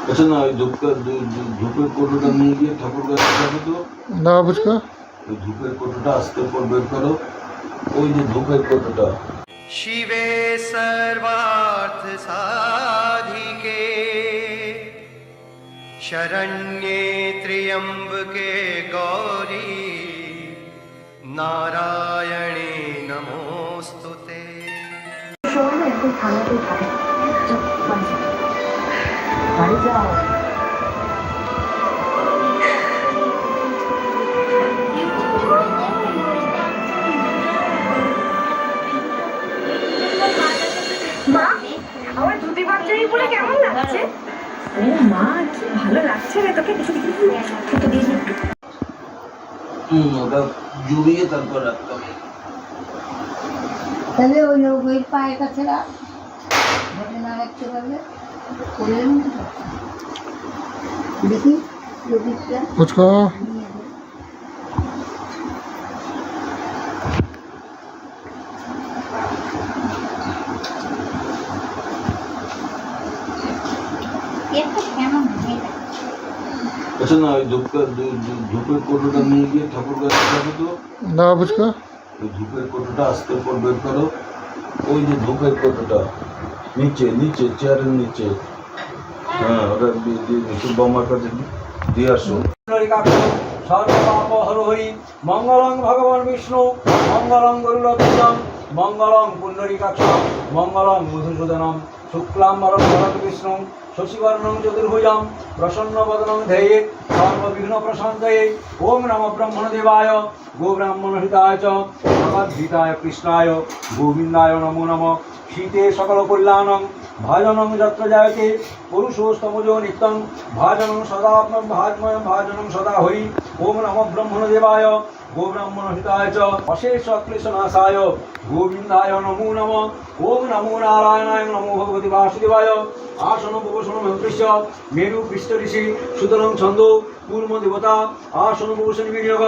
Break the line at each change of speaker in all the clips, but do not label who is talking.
अच्छा ना ধূপের কোটোটা নিয়ে গিয়ে ঠাকুর কাছে যাবে তো
না বুঝকা
ওই ধূপের কোটোটা আস্তে করে বের করো ওই যে ধূপের কোটোটা
शिवे सर्वार्थ साधिके शरण्ये त्र्यंबके गौरी नारायणे नमोस्तुते।
বাড়ি যাও।
মা, আমার ধুতি পাঞ্জাবি পরে কেমন লাগছে? ও মা, কি ভালো লাগছে রে তোকে। ফুটো দিয়ে একটু
ওটা জুড়িয়ে তারপর রাখতে হবে।
তাহলে ওই ওই পায়ের কাছে রাখ, ধরে না রাখতে পারলে করলেন দেখি লবিটা
বুঝকা
কেমন
अच्छा ना ওই ধূপের কোটোটা নিয়ে গিয়ে ঠাকুর কাছে যাবে তো
না বুঝকা
ওই ধূপের কোটোটা আস্তে করে বের করো ওই যে ধূপের কোটোটা নিচে নিচে চেয়ারের নিচে হ্যাঁ ওটা দিয়ে বমার কাছে দিয়ে আসো
সর্বপাপহরি মঙ্গলং ভগবান বিষ্ণু মঙ্গলং গরুড়ধ্বজং মঙ্গলং পুণ্ডরীকাক্ষং মঙ্গলং মধুসূদনম শুক্লাম্বরং ভরত বিষ্ণু শশিবর্ণং চতুর্ভুজং প্রসন্নবদনং ধ্যেয়ে সর্ববিঘ্নপ্রশান্তয়ে। ওম নমো ব্রহ্মণদেবায় গোব্রাহ্মণহিতায় চ ভগবদ্গীতায় কৃষ্ণায় গোবিন্দায় নমো নমঃ। শীতে সকল কল্যাণং ভাজনং যত্র জায়তে পুরুষোস্তমজো নিত্যং ভাজনং সদাত্মং ভাজময়ং ভাজনং সদা হরি। ওম নমো ব্রহ্মণদেবায় গোব্রাহ্মণহিতায় চ অশেষ ক্লেশনাশায় গোবিন্দায় নমো নমঃ। ওম নমো নারায়ণায় নমো ভগবতে বাসুদেবায়। আসন উপবসন মন্ত্রিশ্চ মেরু পৃষ্ঠ ঋষি সুতরাং ছন্দ কূর্ম দেবতা আসন উপবসন বিনিয়োগ।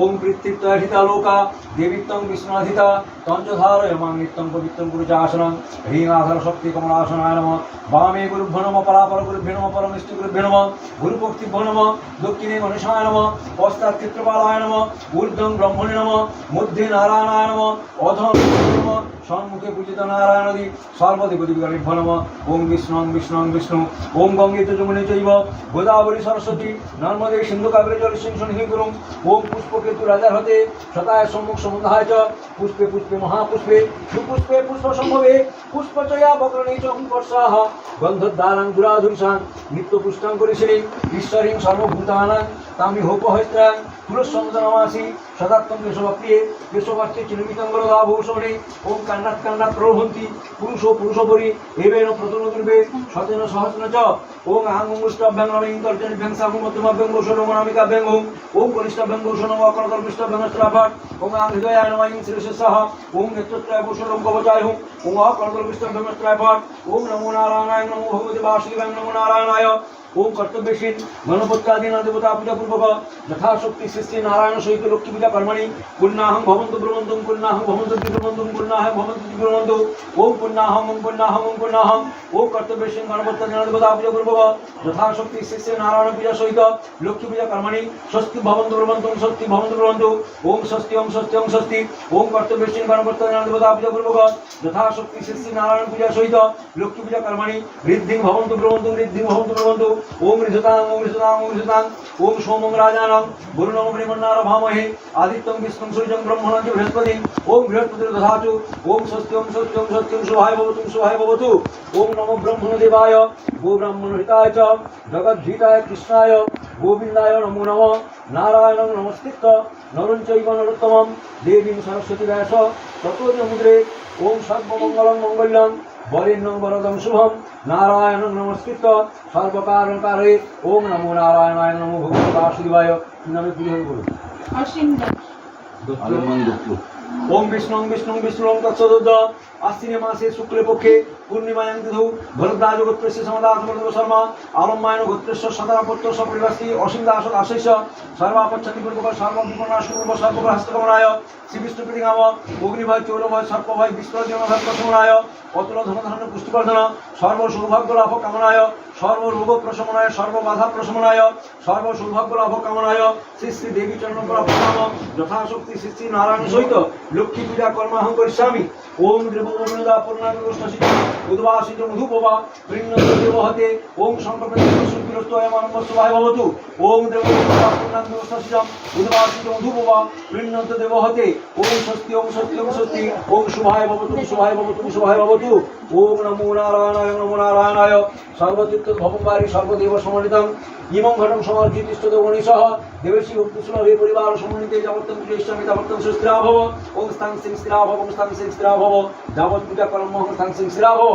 ওম পৃথিবীত্বয় হিতা লোকা দেবীত্বং বিষ্ণুধিতা তঞ্চধারয় মাং নিত্যং পবিত্রং পুরুষাসনং হ্রিং শক্তি কমলাসনায় নমঃ। বামে গুরুভ্যো নমঃ পরাপর গুরুভ্যো নমঃ পরমেষ্ঠি গুরুভ্যো নমঃ গুরুপক্তিভ্যো নমঃ দক্ষিণে গণেশায় নমঃ পশ্চাৎ ক্ষেত্রপালায় নমঃ ঊর্ধ্বং ব্রহ্মণে নমঃ মধ্যে নারায়ণায় নমঃ অধম নমঃ সম্মুখে পূজিত নারায়ণদি সর্বদেবদেবীগণেভ্যো নমঃ। ওম বিষ্ণুং বিষ্ণুং বিষ্ণু ওম গঙ্গে চ যমুনে চৈব গোদাবরী সরস্বতী নর্মদে সিন্ধু কাবেরী জলস্মিন সন্নিধিং কুরুম। ওম পুষ্পকেতু রাজার হতে শতায় সম্মুখ সমুদায় চ পুষ্পে পুষ্পে মহাপুষ্পে সুপুষ্পে পুষ্প সম্ভবে পুষ্পচয়া বক্রণে চ অঙ্কর্ষাঃ গন্ধদ্বারাং দুরাধুরসাং নিত্য পুষ্টাং করিছিলেন ঈশ্বরীং সর্বভূতানাং তামি হোপহস্ত্রাং তুলসংসনমাসি সদাত্তম কেশবপ্রিয়ে কেশবার্থে চিন্মিতঙ্গরদাভূষণে। ওম কান্নাৎ কান্নাৎ প্রভন্তি পুরুষো পুরুষপরি এবেন প্রতুলদুর্বে শতেন সহস্রন চ। ওম আহং মুষ্টাভ্যাং নমিং তর্জনিভ্যাং সাহং মধ্যমাভ্যাং গোষণং অনামিকাভ্যাং ওম ওম কনিষ্ঠাভ্যাং গোষণং অকর্কর্মিষ্ঠাভ্যাং স্ত্রাভাট। ওম আং হৃদয়ায় নমঃ শ্রীশস্যঃ ওম নেত্রত্রয় গোষণং কবচায় হুম ওম অকর্কর্মিষ্ঠাভ্যাং স্ত্রাভাট। ওম নমো নারায়ণায় নমো ভগবতে বাসুদেবায় নমো নারায়ণায়। ওম কর্তব্যশীল গণপত্যাদীনা দেবতা পূজা পূর্বক যথাশক্তি সৃষ্টি নারায়ণ সহিত লক্ষ্মী পূজা কর্মণি পুণ্যাহং ভবন্তু ব্রহ্মন্তং পুণ্যাহং ভবন্তু দ্বিব্রহ্মন্তং পুণ্যাহং ভবন্তু দ্বিব্রহ্মন্তু। ওম পুণ্যাহং ওম পুণ্যাহং ওম পুণ্যাহং। ওম কর্তব্যশীল গণপত্যাদীনা দেবতা পূজা পূর্বক যথাশক্তি সৃষ্টি নারায়ণ পূজা সহিত লক্ষ্মী পূজা কর্মণি স্বস্তি ভবন্তু ব্রহ্মন্তং স্বস্তি ভবন্তু ব্রহ্মন্তু। ওম স্বস্তি ওম স্বস্তি ওম স্বস্তি। ওম কর্তব্যশীল গণপত্যাদীনা দেবতা পূজা পূর্বক যথাশক্তি সৃষ্টি নারায়ণ পূজা সহিত লক্ষ্মী পূজা কর্মণি ঋদ্ধিং ভবন্তু ব্রহ্মন্তু ঋদ্ধিং ভবন্তু ব্রহ্মন্তু। ওম ঋষতাং ওম ঋষতাং ওম ঋষতাং। ওম সোমং রাজানং বরুণং বৃহন্নার ভামহে আদিত্যং বিষ্ণুং সূর্যং ব্রহ্মণং চ বৃহস্পতিং। ওম বৃহস্পতির দধাতু। ওম স্বস্তি ওম স্বস্তি ওম স্বস্তি ওম শুভায় ভবতু শুভায় ভবতু। ওম নমো ব্রহ্মণদেবায় গোব্রাহ্মণহিতায় চ জগদ্ধিতায় কৃষ্ণায় গোবিন্দায় নমো নমঃ। নারায়ণং নমস্কৃত্য নরং চৈব নরোত্তমং দেবীং সরস্বতী ব্যাস ততো জয়মুদ্রে। ওম সর্বমঙ্গলং মঙ্গলং বরেণ্যং বরদং শুভম নারায়ণং নমস্কৃত্য সর্বকারণকারে। ওম নমো নারায়ণায় নমো ভগবতে বাসুদেবায়। নামে পুজো করুন
আলমান দত্ত
ওম বিষ্ণু বিষ্ণু তৎসদুদ্ধ আশ্বিনে মাসে শুক্লে পক্ষে পূর্ণিমায়াং তিথৌ ভরদ্বাজ গোত্রস্য সমদাসমর্দব শর্মা আলম্মায়ন গোত্রস্য সদাপত্র সপরিবাসী অসীম দাস আশেষ সর্বাপচ্ছন্তি পূর্বক সর্ববিপন্নাশ পূর্ব সর্বকর হস্তকমনায় শ্রী বিষ্ণু প্রীতিকাম অগ্নিভয় চৌরভয় সর্পভয় বিশ্বজনভয় প্রশমনায় অতুল ধনধান্য পুষ্টিবর্ধন সর্ব সৌভাগ্য লাভ কামনায় সর্বরোগ প্রশমনায় সর্ববাধা প্রশমনায় সর্ব সৌভাগ্য লাভ কামনায় শ্রী শ্রী দেবী চরণ প্রণাম যথাশক্তি শ্রী শ্রী নারায়ণ সহিত লক্ষ্মী পূজা কর্মাহং করিষ্যামি ওম দেবমূলদা পূর্ণাঙ্গোষ্ঠী উদ্বাসিত মধুপবা প্রিণ্যত দেবহতে ওম সংকল্পস্তুতিরস্তু অয়মানন্দ শুভায় ভবতু ওম দেবমূলদা পূর্ণাঙ্গোষ্ঠী উদ্বাসিত মধুপবা প্রিণ্যত দেবহতে ওম স্বস্তি ওম স্বস্তি ওম স্বস্তি ওম শুভায় ভবতু শুভায় ভবতু শুভায় ভবতু ওম নমো নারায়ণায় সর্বতীর্থ ভবঙ্গারী সর্বদেব সমন্বিতং ইমং ঘটং সমর্জিতিষ্ঠ দেবগণেশঃ দেবেশী ভক্তিসুলভে পরিবার সমন্বিতে যাবত্তম কৃষ্ণামি যাবত্তম সুস্থিরা ভব ওম স্থাং সিং স্থিরা ভব ওম স্থাং সিং স্থিরা ভব যাবৎ পূজা কর্ম ওম স্থাং সিং স্থিরা ভব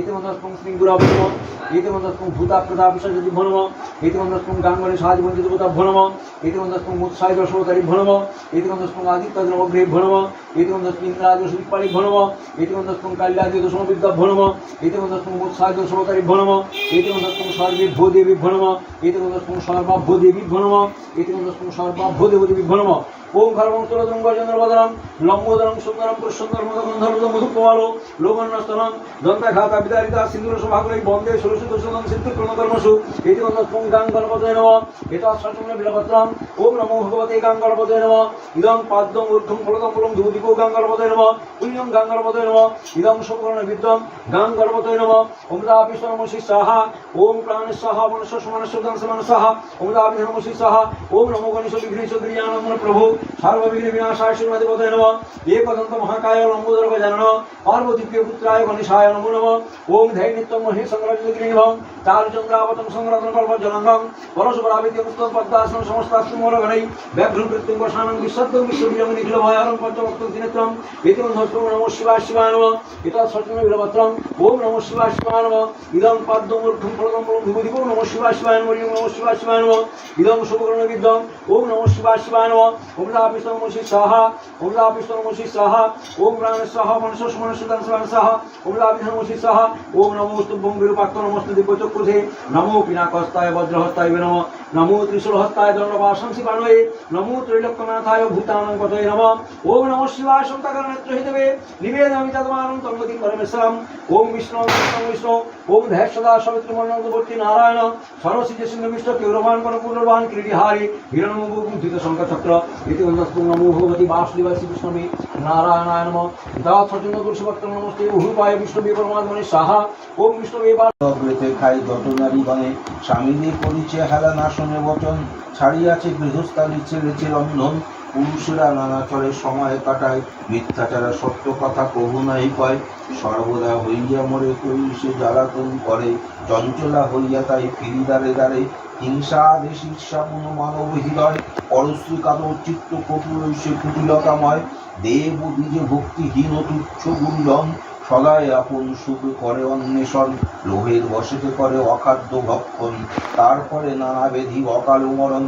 ইতিমধ্যস্পং শ্রী গুরাভ নমঃ ইতিমধ্যস্পং ভূতা প্রদা বিশ্বজিৎ ভো নমঃ ইতিমধ্যস্পং গাঙ্গলে সাজ বঞ্চিত ভূতা ভো নমঃ ইতিমধ্যস্পং মুৎসায় দশবতারি ভো নমঃ ইতিমধ্যস্পং আদিত্য নবগ্রহে ভো নমঃ ইতিমধ্যস্পং ইন্দ্রাজ সুপালি ভো নমঃ ইতিমধ্যস্পং কাল্যাদি দশম বিদ্যা ভো নমঃ ইতিমধ্যস্পং মুৎসায় দশবতারি ভো নমঃ ইতিমধ্যস্পং সর্বে ভো দেবী ভো নমঃ ইতিমধ্যস্পং সর্বাভ্য দেবী ভো নমঃ ইতিমধ্যস্পং সর্বাভ্য দেবদেবী ভো নমঃ ওম ঘর্মস্তরং গজেন্দ্রবদনং লম্বোদরং সুন্দরং প্রসন্নর মধুগন্ধর্মদ মধুকমালো লোকন্নস্তনং দন্তাঘাতা বিদারিতা সিন্দুর সভাগ্রহী বন্দে ষোড়শোদশং সিদ্ধ প্রণকর্মসু ইতিমধ্যস্পং গাং গণপতয়ে নমঃ এতৎ সচমন বিলপত্রং ওম নমো ভগবতে গাং গণপতয়ে নমঃ ইদং পাদ্যং ঊর্ধ্বং ফলকং ফুলং ধূতিকো গাং গণপতয়ে নমঃ পুণ্যং গাং গণপতয়ে নমঃ ইদং শুভকর্ণ বিদ্যং গাং গণপতয়ে নমঃ ওম দাপিশ্বরমসি সাহা ওম প্রাণস্বাহা মনস্য সমানস্যদং সমানস্বাহা ওম দাপিধর্মসি সাহা ওম নমো গণেশ বিঘ্নেশ গিরিয়ানন্দ প্রভু সর্ববিঘ্ন বিনাশায় শ্রীমতিপতয়ে নমঃ একদন্ত মহাকায় লম্বোদর গজানন পার্বতীপ্রিয় পুত্রায় গণেশায় নমো নমঃ ওম ধৈর্যনিত্যং মহে সংগ্রাজগিরিনিভং চারুচন্দ্রাবতং সংগ্রাতং পর্বজনঙ্গং পরশুপরাবিদ্য পুস্তক পদ্মাসন সমস্তাস্তুমূলগণৈ ব্যাঘ্রং কৃত্যং বসানং বিশ্বদ্বং বিশ্ববিজং নিখিল ভয়ারং পঞ্চভক্তং ত্রিনেত্রং ইতিমধ্যস্পং নমঃ শিবায় শিবায় নমঃ এতৎ সচমন বিলপত্রং ওম নমঃ শিবায় শিবায় নমঃ ইদং পাদ্যং ঊর্ধ্বং ফলকং ফুলং ধূতিকো নমঃ শিবায় শিবায় নমঃ নমঃ শিবায় শিবায় নমঃ ইদং শুভকর্ণ বিদ্যং ওম নমঃ শিবায় শিবায় নমঃ ওম দাপিশ্বরমসি সাহা ওম দাপিশ্বরমসি সাহা ওম প্রাণস্বাহা মনস্য সমানস্যদং সমানস্যাহা ওম দাপিধর্মসি সাহা ওম নমোস্তুভ্যং বিরূপাক্ত নমস্তে দিব্যচক্ষুষে নমো পিনাকস্তায় বজ্রহস্তায় নমঃ নমো ত্রিশূলহস্তায় দণ্ডপাশংসি পাণয়ে নমো ত্রৈলোক্যনাথায় ভূতানাং পতয়ে নমঃ ওম নমঃ শিবায় সন্তাকারনেত্র হিতবে নিবেদয়ামি তদ্মানং তন্মতি পরমেশ্বরম ওম বিষ্ণু বিষ্ণু বিষ্ণু ওম ধ্যাৎ সদা সবিত্রমন্ডলবর্তী নারায়ণ সরস্বতী সিংহমিষ্ট কেউরবান গণপূর্ণবান ক্রীডিহারি হিরণ্যমুকুন্ঠিত শঙ্খচক্র ইতিমধ্যস্পং নমো ভগবতী বাসুদেবায় শ্রীকৃষ্ণমে নারায়ণায় নমঃ দাৎ সচন্দ তুলসীপত্রং নমস্তে বহুপায় বিষ্ণুবে পরমাত্মনে সাহা ওম বিষ্ণুবে
অগ্রেতে খাই যত নারীগণে স্বামীদের পরিচয় হেলা না শোনে বচন ছাড়িয়াছে গৃহস্থালী ছেড়েছে রন্ধন পুরুষেরা নানা চলে সময় কাটায় মিথ্যাচারা সত্য কথা কহু নাই কয় সর্বদা হইয়া মরে কই সে জ্বালাতন করে চঞ্চলা হইয়া তাই ফিরি দাঁড়ে দাঁড়ে হিংসা আদেশ ঈর্ষা কোনো মানব হৃদয় পরশ্রী কাতর চিত্ত কঠোর সে কুটিলতাময় দেব বীজে ভক্তিহীন তুচ্ছ গুঞ্জন সদাই আপন সুখ করে অন্বেষণ লোহের বসেতে করে অখাদ্য ভক্ষণ তারপরে নানা বেধি অকাল মরণ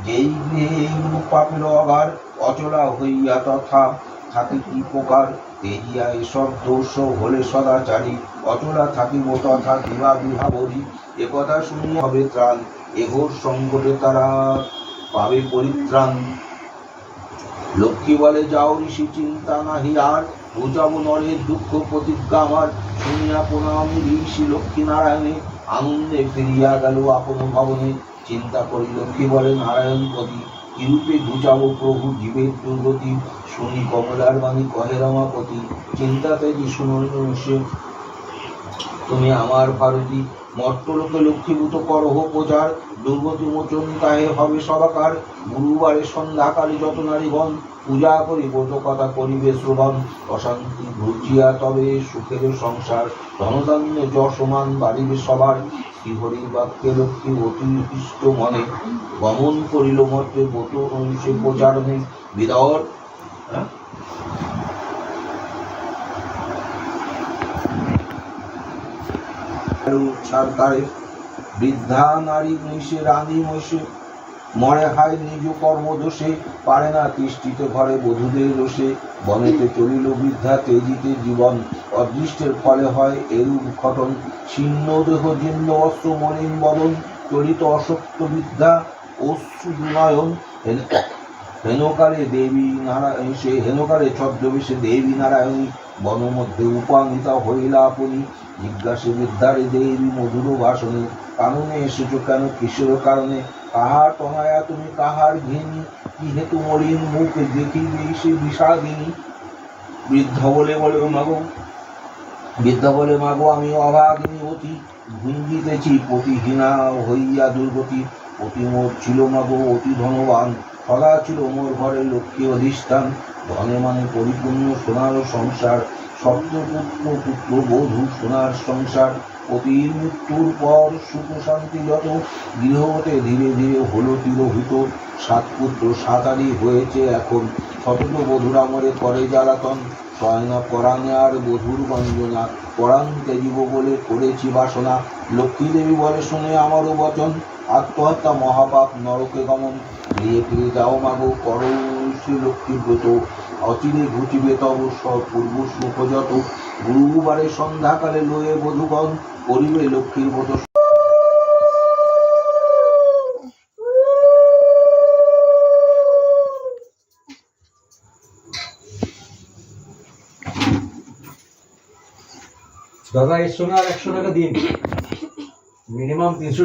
যেই গৃহে এইরূপ পাপের অগার অচলা হইয়া তথা থাকে কি প্রকার তেজিয়া এসব দোষ হলে সদাচারী অচলা থাকিব তথা দিবা বিভাবরী একথা শুনিয়া হবে ত্রাণ এঘোর সংকটে তারা পাবে পরিত্রাণ লক্ষ্মী বলে যাও ঋষি চিন্তা নাহি আর বুঝাবো নরের দুঃখ প্রতিজ্ঞা আমার শুনিয়া প্রণামী ঋষি লক্ষ্মী নারায়ণে আনন্দে ফিরিয়া গেল আপন ভবনে চিন্তা করি লক্ষ্মী বলে নারায়ণ পতি কিরূপে বুঝাবো প্রভু জীবের দুর্গতি শুনি কমলার বাণী কহে রমাপতি চিন্তাতে যে শুনুন সে তুমি আমার ভারতী মর্তলোকে লক্ষ্মীভূত করহ প্রচার দুর্গতি মোচন তাহে হবে সবাকার গুরুবারে সন্ধ্যাকালে যত নারীগণ পূজা করি ব্রত কথা করিবে শ্রবণ অশান্তি ঘুচিয়া তবে সুখের সংসার ধনধান্য যশমান বাড়িবে সবার শ্রীহরির বাক্যে লক্ষ্মী অতি ইষ্ট মনে গমন করিল মর্তে ব্রত সে প্রচারণে বিদর সরকারে বৃদ্ধা নারী মহিষে রানী মহিষে মরে হায় নিজ কর্মদোষে, পারে না তিষ্ঠিতে ঘরে বধূদের রোষে। বনেতে চলিল বৃদ্ধা তেজিতে জীবন, অদৃষ্টের ফলে হয় এরূপ ঘটন। ছিন্ন দেহ জীর্ণ অস্ত্র মলিন বদন, চলিত অসত্য বিদ্যা অশ্রু নয়ন। হেনকালে দেবী নারায়ণ, সে হেনকালে ছদ্মবেশে দেবী নারায়ণী, বন মধ্যে উপামিতা হইলা আপনি। জিজ্ঞাসে বিদ্যারে দেবী মধুর ভাষণে, কাননে এসেছ কেন কিসের কারণে? কাহার তনয়া তুমি কাহার ঘেনি, কি হেতু মলিন মুখ দেখিবে সে বিষাদিনী। বৃদ্ধ বলে মাগো, বৃদ্ধ বলে মাগো, আমি অভাগিনী অতি, ভুঞ্জিতেছি পতিহীনা হইয়া দুর্গতি। অতি মোর ছিল মাগো অতি ধনবান, সদা ছিল মোর ঘরে লক্ষ্মী অধিষ্ঠান। ধনে মানে পরিপূর্ণ সোনার সংসার, সপ্তপুত্র পুত্র বধূ সোনার সংসার। পতির মৃত্যুর পর সুখ শান্তি যত, গৃহতে ধীরে ধীরে হলো তিরোহিত। 7 পুত্র 7 হয়েছে এখন, শতত বধূরা মরে করে জ্বালাতন। সয় না পরাণে আর বধূর বঞ্জনা, পরাণ ত্যাজিব বলে করেছি বাসনা। লক্ষ্মী দেবী বলে শোনে আমারও বচন, আত্মহত্যা মহাপাপ নরকে গমন। ফিরে ফিরে যাও মাগো করো শ্রী লক্ষ্মী ব্রত, অচিরে ঘটিবে তব পূর্ব সুখ যত। গুরুবারে সন্ধ্যাকালে লয়ে বধূগণ, করিবে লক্ষ্মীর ব্রত।
দাদা এর সঙ্গে আর 100 টাকা দিন, মিনিমাম 300